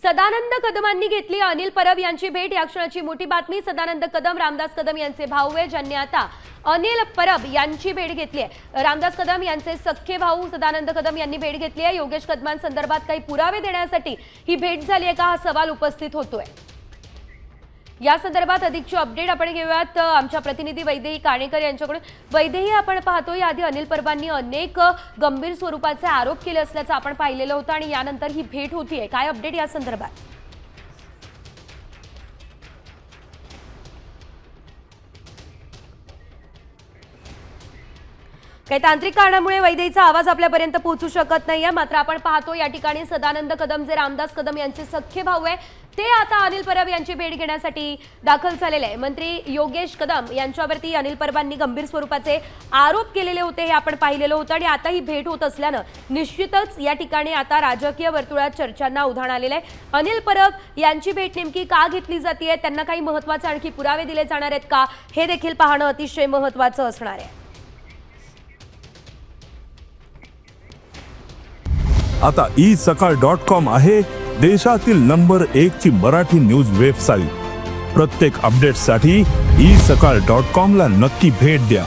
सदानंद कदमांनी घेतली अनिल परब यांची भेट। या क्षणाची मोठी बातमी। सदानंद कदम रामदास कदम यांचे भाऊ आहे, ज्यांनी आता अनिल परब यांची भेट घेतली आहे। रामदास कदम यांचे सख्खे भाऊ सदानंद कदम यांनी भेट घेतली आहे। योगेश कदमांसंदर्भात काही पुरावे देण्यासाठी ही भेट झाली आहे का, हा सवाल उपस्थित होतोय। या संदर्भात अधिकची अपडेट आपण घेऊयात आमच्या प्रतिनिधी वैदेही काणेकर यांच्याकडून। वैदेही, आपण पाहतो याआधी अनिल परबांनी अनेक गंभीर स्वरूपाचे आरोप केले असल्याचं आपण पाहिलेलं होतं आणि यानंतर ही भेट होतीये, काय अपडेट या संदर्भात? काही तांत्रिक कारणामुळे वैदेहीचा आवाज आपल्यापर्यंत पोहोचू शकत नाहीये, मात्र आपण पाहतो या ठिकाणी सदानंद कदम जे रामदास कदम यांचे सख्खे भाऊ आहे ते आता अनिल परब यांची भेट घेण्यासाठी दाखल झालेले आहे। मंत्री योगेश कदम यांच्यावरती अनिल परबांनी गंभीर स्वरूपाचे आरोप केलेले होते, हे आपण पाहिलेलं होतं आणि आता ही भेट होत असल्यानं निश्चितच या ठिकाणी आता राजकीय वर्तुळात चर्चांना उधाण आलेलं आहे। अनिल परब यांची भेट नेमकी का घेतली जाते, त्यांना काही महत्त्वाचे आणखी पुरावे दिले जाणार आहेत का, हे देखील पाहणं अतिशय महत्त्वाचं असणार आहे। आता isakal.com आहे देशातील नंबर 1 ची मराठी न्यूज वेबसाईट। प्रत्येक अपडेटसाठी isakal.com ला नक्की भेट द्या।